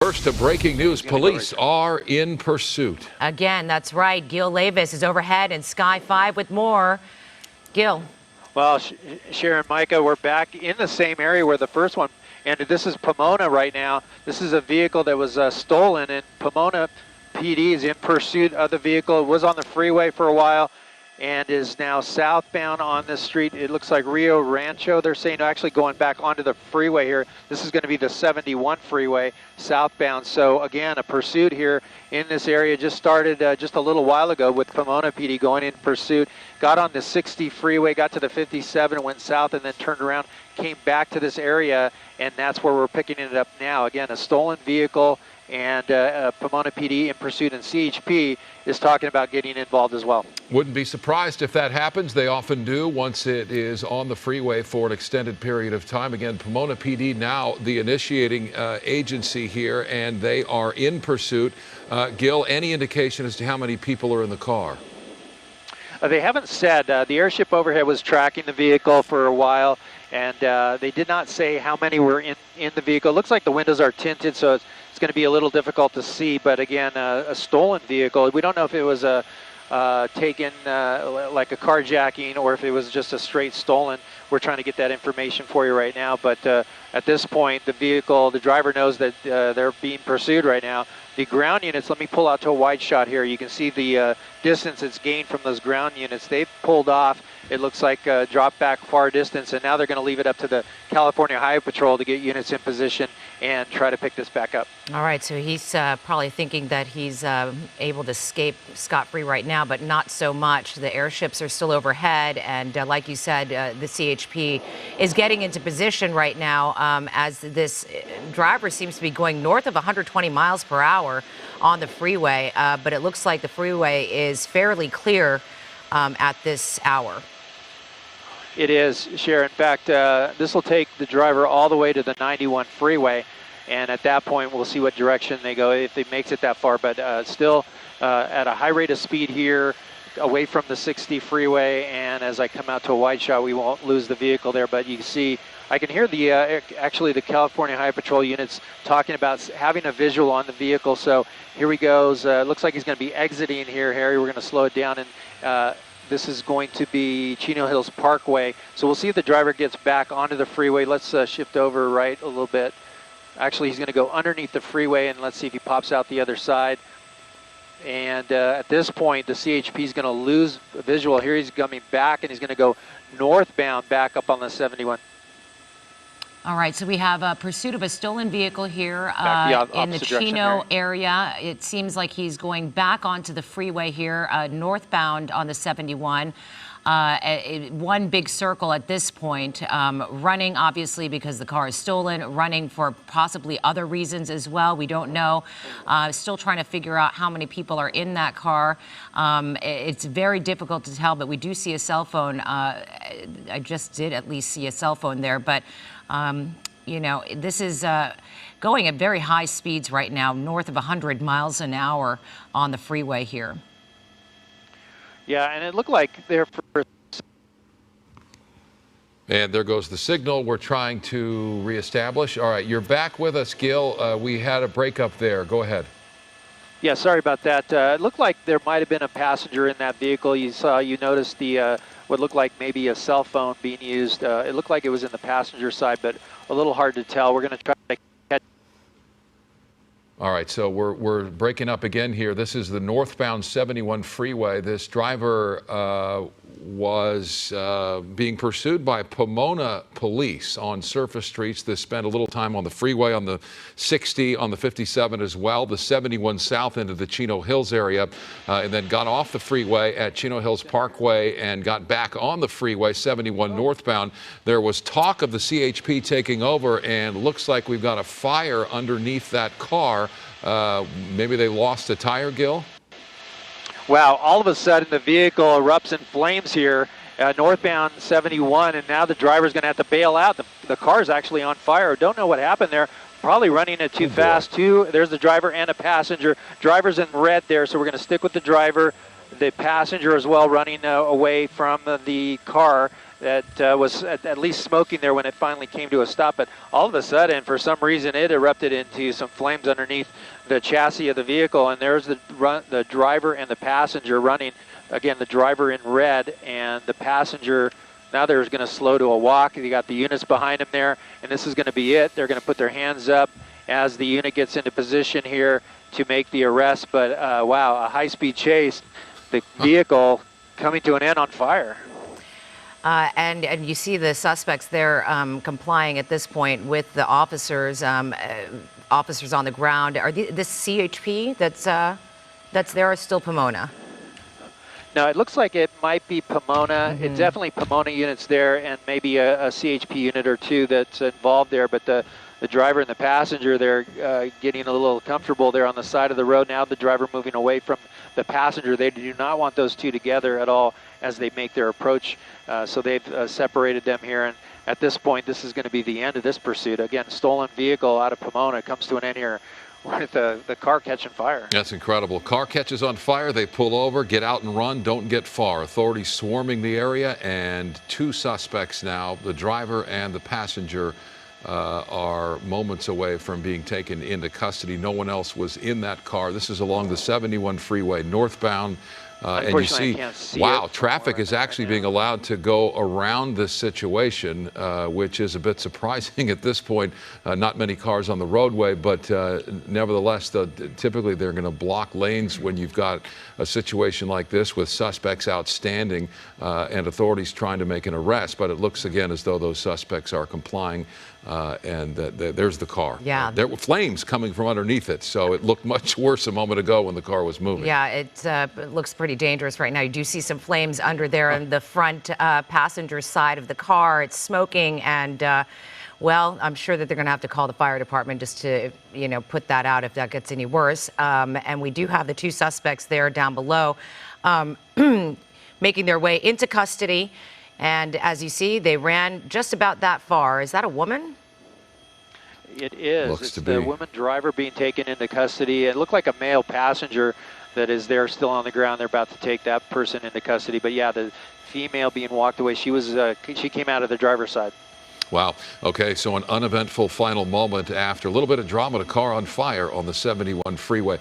First to breaking news, police are in pursuit. Again, that's right. Gil Levis is overhead in Sky 5 with more. Gil. Well, Sharon, Micah, we're back in the same area where the first one ended. This is Pomona right now. This is a vehicle that was stolen, and Pomona PD is in pursuit of the vehicle. It was on the freeway for a while and is now southbound on this street. It looks like Rio Rancho. They're saying actually going back onto the freeway here. This is going to be the 71 freeway southbound. So again, a pursuit here in this area just started just a little while ago with Pomona PD going in pursuit. Got on the 60 freeway, got to the 57, went south, and then turned around, came back to this area, and that's where we're picking it up now. Again, a stolen vehicle, and Pomona PD in pursuit, and CHP is talking about getting involved as well. Wouldn't be surprised if that happens. They often do once it is on the freeway for an extended period of time. Again, Pomona PD now the initiating agency here, and they are in pursuit. Gil, any indication as to how many people are in the car? They haven't said. The airship overhead was tracking the vehicle for a while, and they did not say how many were in the vehicle. It looks like the windows are tinted, so it's going to be a little difficult to see. But again, a stolen vehicle. We don't know if it was taken like a carjacking or if it was just a straight stolen. We're trying to get that information for you right now. But at this point, the driver knows that they're being pursued right now. The ground units, let me pull out to a wide shot here. You can see the distance it's gained from those ground units. They've pulled off. It looks like dropped back far distance, and now they're going to leave it up to the California Highway Patrol to get units in position and try to pick this back up. All right, so he's probably thinking that he's able to escape scot-free right now, but not so much. The airships are still overhead, and like you said, the CHP is getting into position right now as this driver seems to be going north of 120 miles per hour on the freeway, but it looks like the freeway is fairly clear at this hour. It is, Sharon. In fact, this will take the driver all the way to the 91 freeway, and at that point we'll see what direction they go if it makes it that far, but still at a high rate of speed here away from the 60 freeway, and as I come out to a wide shot we won't lose the vehicle there, but you can see I can hear the actually the California Highway Patrol units talking about having a visual on the vehicle. So here he goes. Looks like he's going to be exiting here, Harry. We're going to slow it down, and this is going to be Chino Hills Parkway. So we'll see if the driver gets back onto the freeway. Let's shift over right a little bit. Actually, he's going to go underneath the freeway, and let's see if he pops out the other side. And at this point, the CHP is going to lose visual. Here he's coming back, and he's going to go northbound back up on the 71. All right, so we have a pursuit of a stolen vehicle here in the Chino area. It seems like he's going back onto the freeway here, northbound on the 71. One big circle at this point, running obviously because the car is stolen, running for possibly other reasons as well. We don't know. Still trying to figure out how many people are in that car. It's very difficult to tell, but we do see a cell phone. I just did at least see a cell phone there, but you know, this is going at very high speeds right now, north of 100 miles an hour on the freeway here. Yeah, and it looked like they're... And there goes the signal we're trying to reestablish. All right, you're back with us, Gil. We had a breakup there. Go ahead. Yeah, sorry about that. It looked like there might have been a passenger in that vehicle. You noticed the what looked like maybe a cell phone being used. It looked like it was in the passenger side, but a little hard to tell. We're going to try to catch. All right, so we're breaking up again here. This is the northbound 71 freeway. This driver was being pursued by Pomona police on surface streets. They spent a little time on the freeway, on the 60, on the 57 as well, the 71 south into the Chino Hills area, and then got off the freeway at Chino Hills Parkway and got back on the freeway, 71 northbound. There was talk of the CHP taking over, and looks like we've got a fire underneath that car. Maybe they lost a tire, Gil? Wow, all of a sudden the vehicle erupts in flames here, northbound 71, and now the driver's going to have to bail out. The car's actually on fire. Don't know what happened there. Probably running it too fast, too. There's the driver and a passenger. Driver's in red there, so we're going to stick with the driver. The passenger as well running away from the car. that was at least smoking there when it finally came to a stop. But all of a sudden, for some reason, it erupted into some flames underneath the chassis of the vehicle. And there's the driver and the passenger running. Again, the driver in red and the passenger, now they're going to slow to a walk. You got the units behind them there, and this is going to be it. They're going to put their hands up as the unit gets into position here to make the arrest. But wow, a high-speed chase. The vehicle coming to an end on fire. And you see the suspects there complying at this point with the officers. Officers on the ground. Are this CHP that's there, or still Pomona? No, it looks like it might be Pomona. It's definitely Pomona units there, and maybe a CHP unit or two that's involved there. But the driver and the passenger, they're getting a little comfortable there on the side of the road. Now the driver moving away from the passenger. They do not want those two together at all as they make their approach. So they've separated them here. And at this point, this is going to be the end of this pursuit. Again, stolen vehicle out of Pomona comes to an end here with the car catching fire. That's incredible. Car catches on fire. They pull over, get out and run, don't get far. Authorities swarming the area, and two suspects now, the driver and the passenger, are moments away from being taken into custody. No one else was in that car. This is along the 71 freeway northbound. And you see, wow, traffic is actually being allowed to go around this situation, which is a bit surprising at this point. Not many cars on the roadway, but nevertheless, typically they're going to block lanes when you've got a situation like this with suspects outstanding and authorities trying to make an arrest. But it looks again as though those suspects are complying. And there's the car. Yeah. There were flames coming from underneath it, so it looked much worse a moment ago when the car was moving. Yeah, it looks pretty dangerous right now. You do see some flames under there in the front passenger side of the car. It's smoking, and well, I'm sure that they're going to have to call the fire department just to, put that out if that gets any worse. And we do have the two suspects there down below making their way into custody. And as you see, they ran just about that far. Is that a woman? It is. Looks it's to the be. woman driver being taken into custody. It looked like a male passenger that is there still on the ground. They're about to take that person into custody. But yeah, the female being walked away, she came out of the driver's side. Wow. Okay, so an uneventful final moment after a little bit of drama, a car on fire on the 71 freeway.